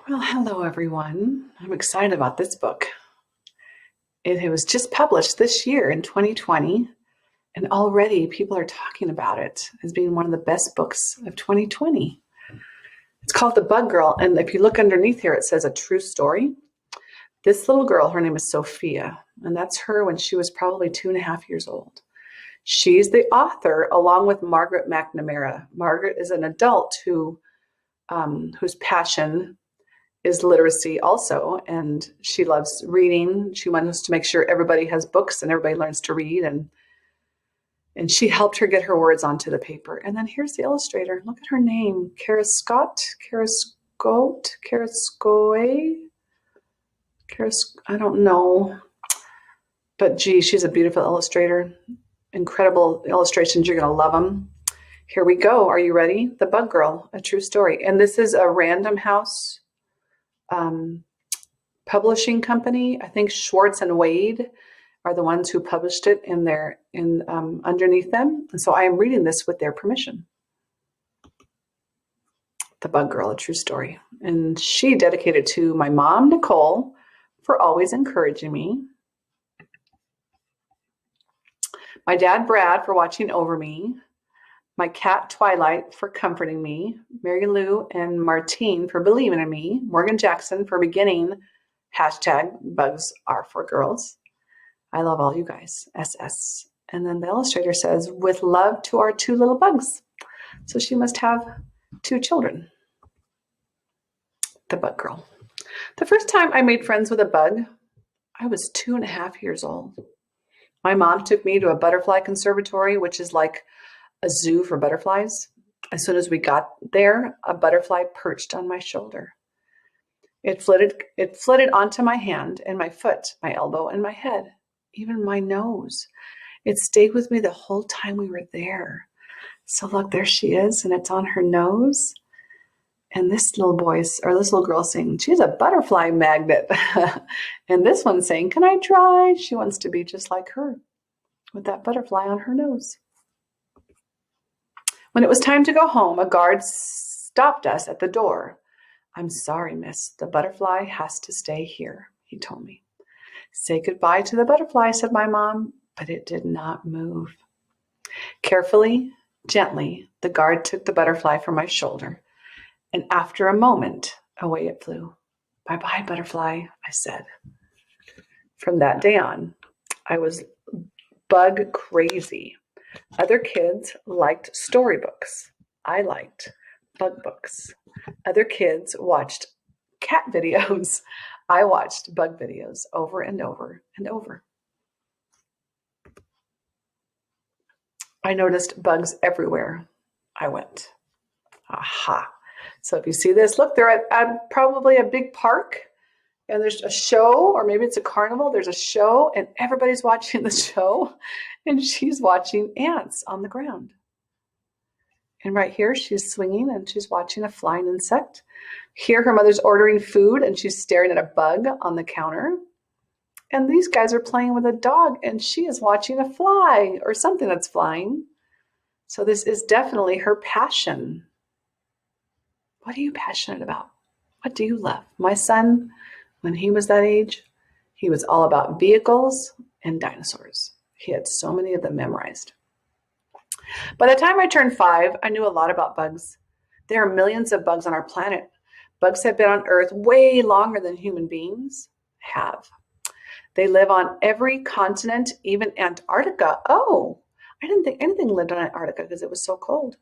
Well, hello everyone. I'm excited about this book. It was just published this year in 2020, and already people are talking about it as being one of the best books of 2020. It's called The Bug Girl, and if you look underneath here, it says a true story. This little girl, her name is Sophia, and that's her when she was probably 2.5 years old. She's the author along with Margaret McNamara. Margaret is an adult whose passion is literacy also, and she loves reading. She wants to make sure everybody has books and everybody learns to read, and she helped her get her words onto the paper. And then here's the illustrator. Look at her name, Kerascoët. I don't know, but gee, she's a beautiful illustrator. Incredible illustrations. You're going to love them. Here we go. Are you ready? The Bug Girl, a true story. And this is a Random House publishing company. I think Schwartz and Wade are the ones who published it underneath them. And so I am reading this with their permission. The Bug Girl, a true story. And she dedicated to my mom, Nicole, for always encouraging me. My dad, Brad, for watching over me. My cat, Twilight, for comforting me. Mary Lou and Martine for believing in me. Morgan Jackson for beginning. #bugs are for girls. I love all you guys. SS. And then the illustrator says, with love to our 2 little bugs. So she must have 2 children. The Bug Girl. The first time I made friends with a bug, I was 2.5 years old. My mom took me to a butterfly conservatory, which is like a zoo for butterflies. As soon as we got there, a butterfly perched on my shoulder. It flitted onto my hand and my foot, my elbow and my head, even my nose. It stayed with me the whole time we were there. So look, there she is, and it's on her nose. And this little girl saying, she's a butterfly magnet. And this one's saying, can I try? She wants to be just like her with that butterfly on her nose. When it was time to go home, a guard stopped us at the door. I'm sorry, miss. The butterfly has to stay here, he told me. Say goodbye to the butterfly, said my mom, but it did not move. Carefully, gently, the guard took the butterfly from my shoulder, and after a moment, away it flew. Bye-bye, butterfly, I said. From that day on, I was bug crazy. Other kids liked storybooks. I liked bug books. Other kids watched cat videos. I watched bug videos over and over and over. I noticed bugs everywhere I went. Aha. So if you see this, look, they're at probably a big park, and there's a show, or maybe it's a carnival. There's a show, and everybody's watching the show, and she's watching ants on the ground. And right here, she's swinging, and she's watching a flying insect. Here, her mother's ordering food, and she's staring at a bug on the counter. And these guys are playing with a dog, and she is watching a fly or something that's flying. So this is definitely her passion. What are you passionate about? What do you love? My son, when he was that age, he was all about vehicles and dinosaurs. He had so many of them memorized. By the time I turned 5, I knew a lot about bugs. There are millions of bugs on our planet. Bugs have been on Earth way longer than human beings have. They live on every continent, even Antarctica. Oh, I didn't think anything lived on Antarctica because it was so cold.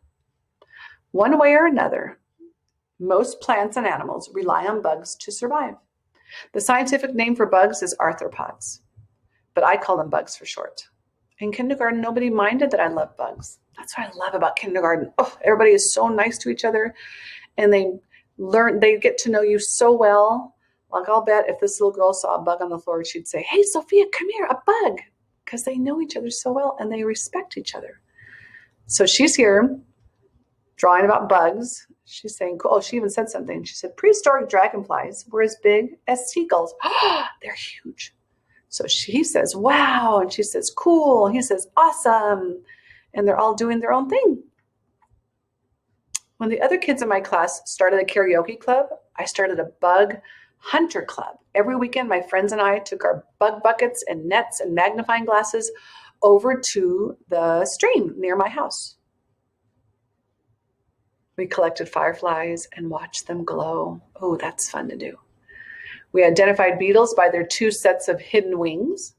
One way or another, most plants and animals rely on bugs to survive. The scientific name for bugs is arthropods, but I call them bugs for short. In kindergarten, nobody minded that I love bugs. That's what I love about kindergarten. Oh, everybody is so nice to each other, and they get to know you so well. Like, I'll bet if this little girl saw a bug on the floor, she'd say, hey, Sophia, come here, a bug, because they know each other so well and they respect each other. So she's here drawing about bugs. She's saying, cool. Oh, she even said something. She said, prehistoric dragonflies were as big as seagulls. They're huge. So he says, wow. And she says, cool. He says, awesome. And they're all doing their own thing. When the other kids in my class started a karaoke club, I started a bug hunter club. Every weekend, my friends and I took our bug buckets and nets and magnifying glasses over to the stream near my house. We collected fireflies and watched them glow. Oh, that's fun to do. We identified beetles by their 2 sets of hidden wings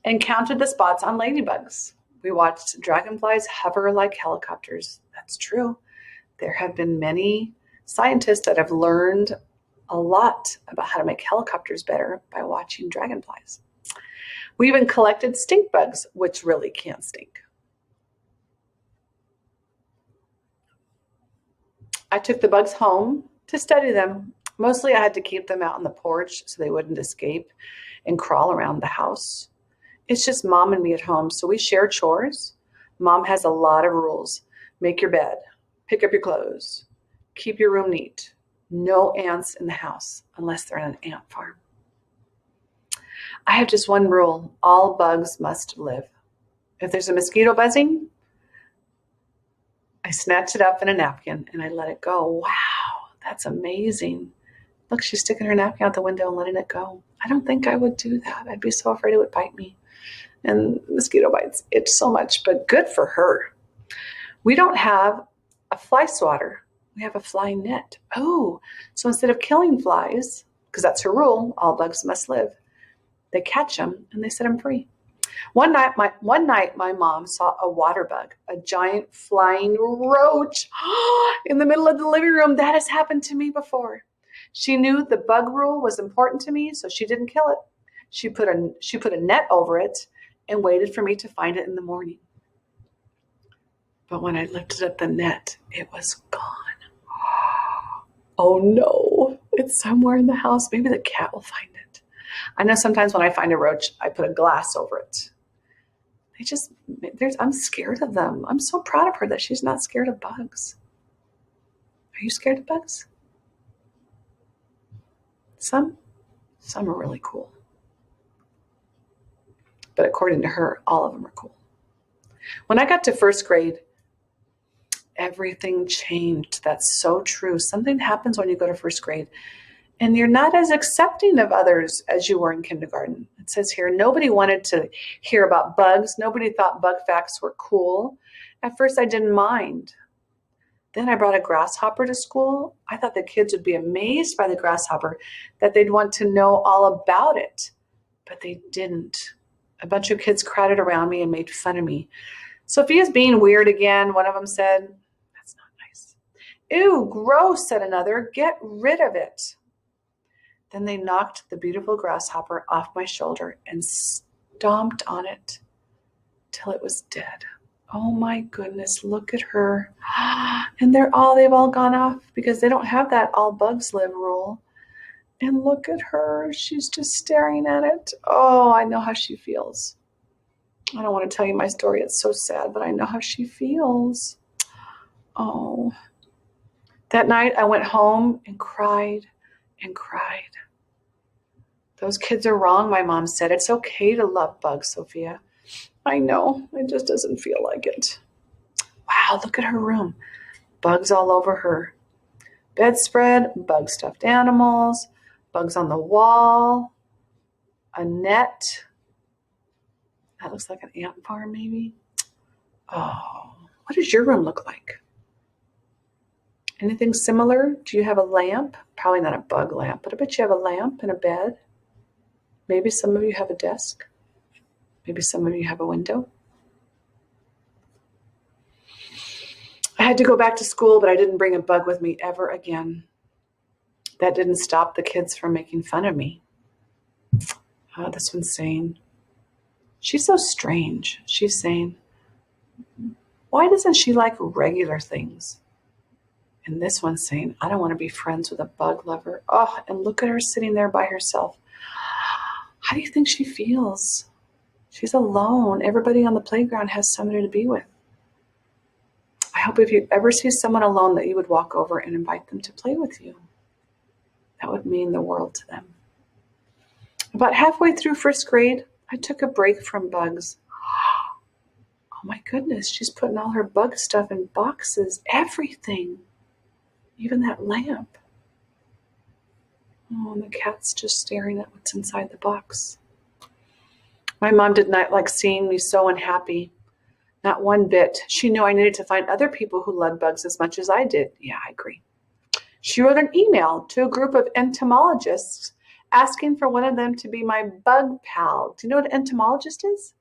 and counted the spots on ladybugs. We watched dragonflies hover like helicopters. That's true. There have been many scientists that have learned a lot about how to make helicopters better by watching dragonflies. We even collected stink bugs, which really can't stink. I took the bugs home to study them. Mostly I had to keep them out on the porch so they wouldn't escape and crawl around the house. It's just Mom and me at home, so we share chores. Mom has a lot of rules. Make your bed, pick up your clothes, keep your room neat. No ants in the house unless they're on an ant farm. I have just one rule. All bugs must live. If there's a mosquito buzzing, I snatch it up in a napkin and I let it go. Wow, that's amazing. Look, she's sticking her napkin out the window and letting it go. I don't think I would do that. I'd be so afraid it would bite me. And mosquito bites itch so much, but good for her. We don't have a fly swatter. We have a fly net. Oh, so instead of killing flies, because that's her rule, all bugs must live, they catch them and they set them free. One night, my mom saw a water bug, a giant flying roach in the middle of the living room. That has happened to me before. She knew the bug rule was important to me, so she didn't kill it. She put a net over it and waited for me to find it in the morning. But when I lifted up the net, it was gone. Oh no, it's somewhere in the house. Maybe the cat will find it. I know sometimes when I find a roach, I put a glass over it. I'm scared of them. I'm so proud of her that she's not scared of bugs. Are you scared of bugs? Some are really cool. But according to her, all of them are cool. When I got to first grade, everything changed. That's so true. Something happens when you go to first grade, and you're not as accepting of others as you were in kindergarten. It says here, nobody wanted to hear about bugs. Nobody thought bug facts were cool. At first, I didn't mind. Then I brought a grasshopper to school. I thought the kids would be amazed by the grasshopper, that they'd want to know all about it. But they didn't. A bunch of kids crowded around me and made fun of me. Sophia's being weird again, one of them said. That's not nice. Ew, gross, said another. Get rid of it. Then they knocked the beautiful grasshopper off my shoulder and stomped on it till it was dead. Oh my goodness, look at her. And they've all gone off because they don't have that all bugs live rule. And look at her, she's just staring at it. Oh, I know how she feels. I don't want to tell you my story, it's so sad, but I know how she feels. Oh. That night I went home and cried and cried. Those kids are wrong, my mom said. It's okay to love bugs, Sophia. I know, it just doesn't feel like it. Wow, look at her room. Bugs all over her bedspread, bug stuffed animals, bugs on the wall, a net. That looks like an ant farm, maybe. Oh, what does your room look like? Anything similar? Do you have a lamp? Probably not a bug lamp, but I bet you have a lamp and a bed. Maybe some of you have a desk. Maybe some of you have a window. I had to go back to school, but I didn't bring a bug with me ever again. That didn't stop the kids from making fun of me. Oh, this one's saying, she's so strange. She's saying, why doesn't she like regular things? And this one's saying, I don't want to be friends with a bug lover. Oh, and look at her sitting there by herself. How do you think she feels? She's alone. Everybody on the playground has somebody to be with. I hope if you ever see someone alone that you would walk over and invite them to play with you. That would mean the world to them. About halfway through first grade, I took a break from bugs. Oh Oh my goodness, she's putting all her bug stuff in boxes, everything, even that lamp. Oh, and the cat's just staring at what's inside the box. My mom did not like seeing me so unhappy. Not one bit. She knew I needed to find other people who loved bugs as much as I did. Yeah, I agree. She wrote an email to a group of entomologists asking for one of them to be my bug pal. Do you know what an entomologist is?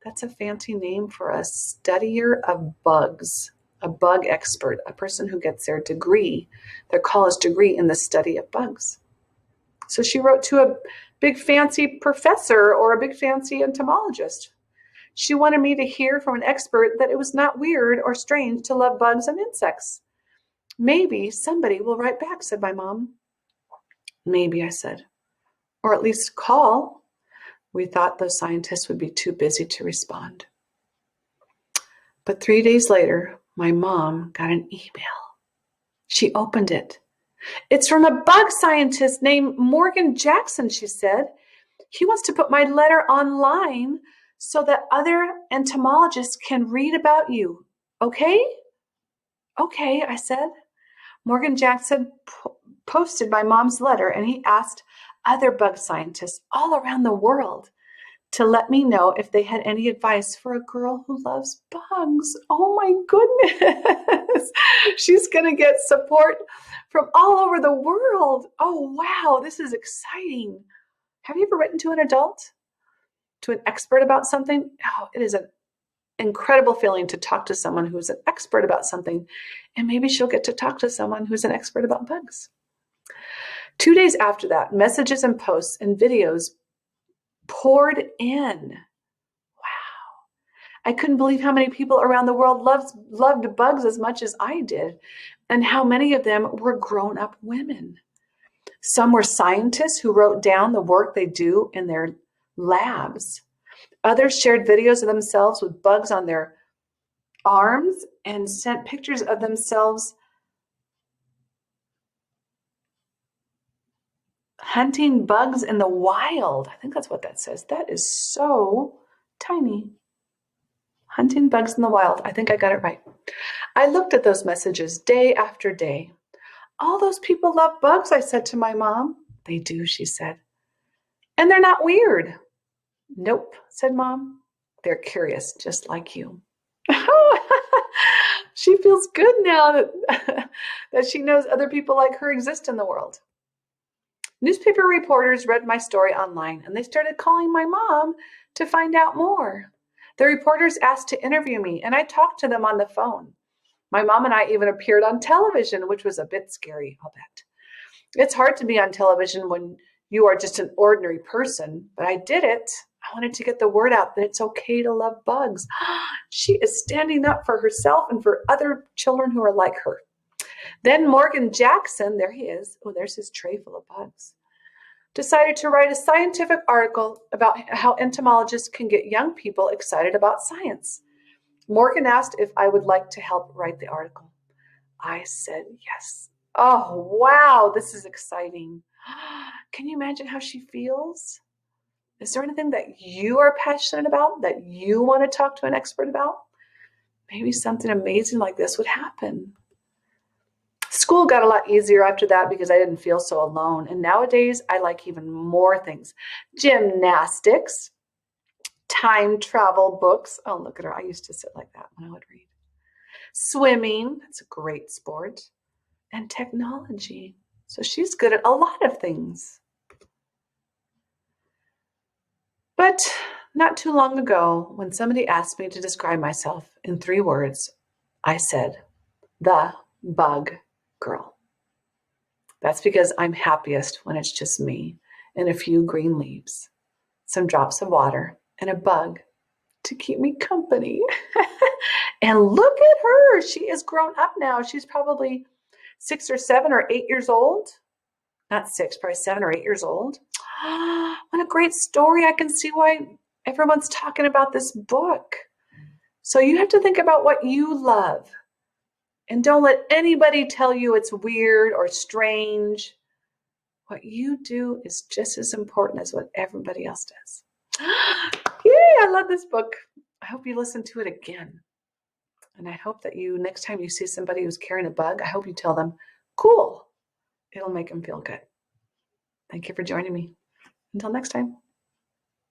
That's a fancy name for a studier of bugs, a bug expert, a person who gets their degree, their college degree in the study of bugs. So she wrote to a big fancy professor or a big fancy entomologist. She wanted me to hear from an expert that it was not weird or strange to love bugs and insects. Maybe somebody will write back, said my mom. Maybe, I said. Or at least call. We thought those scientists would be too busy to respond. But 3 days later, my mom got an email. She opened it. It's from a bug scientist named Morgan Jackson, she said. He wants to put my letter online so that other entomologists can read about you. Okay? Okay, I said. Morgan Jackson posted my mom's letter, and he asked other bug scientists all around the world to let me know if they had any advice for a girl who loves bugs. Oh my goodness. She's going to get support from all over the world. Oh, wow. This is exciting. Have you ever written to an adult? To an expert about something? Oh, it is an incredible feeling to talk to someone who's an expert about something, and maybe she'll get to talk to someone who's an expert about bugs. 2 days after that, messages and posts and videos poured in. Wow. I couldn't believe how many people around the world loved bugs as much as I did, and how many of them were grown-up women. Some were scientists who wrote down the work they do in their labs. Others shared videos of themselves with bugs on their arms and sent pictures of themselves hunting bugs in the wild. I think that's what that says. That is so tiny. Hunting bugs in the wild. I think I got it right. I looked at those messages day after day. All those people love bugs, I said to my mom. They do, she said. And they're not weird. Nope, said Mom. They're curious, just like you. She feels good now that she knows other people like her exist in the world. Newspaper reporters read my story online, and they started calling my mom to find out more. The reporters asked to interview me, and I talked to them on the phone. My mom and I even appeared on television, which was a bit scary, I'll bet. It's hard to be on television when you are just an ordinary person, but I did it. I wanted to get the word out that it's okay to love bugs. She is standing up for herself and for other children who are like her. Then Morgan Jackson, there he is. Oh, there's his tray full of bugs. Decided to write a scientific article about how entomologists can get young people excited about science. Morgan asked if I would like to help write the article. I said yes. Oh, wow, this is exciting. Can you imagine how she feels? Is there anything that you are passionate about, that you want to talk to an expert about? Maybe something amazing like this would happen. School got a lot easier after that because I didn't feel so alone. And nowadays, I like even more things. Gymnastics, time travel books. Oh, look at her. I used to sit like that when I would read. Swimming, that's a great sport. And technology. So she's good at a lot of things. But not too long ago, when somebody asked me to describe myself in 3 words, I said, the bug girl. That's because I'm happiest when it's just me and a few green leaves, some drops of water, and a bug to keep me company. And look at her. She is grown up now. She's probably 6 or 7 or 8 years old. Not 6, probably 7 or 8 years old. What a great story. I can see why everyone's talking about this book. So you have to think about what you love. And don't let anybody tell you it's weird or strange. What you do is just as important as what everybody else does. Yay, I love this book. I hope you listen to it again. And I hope that next time you see somebody who's carrying a bug, I hope you tell them, cool. It'll make them feel good. Thank you for joining me. Until next time.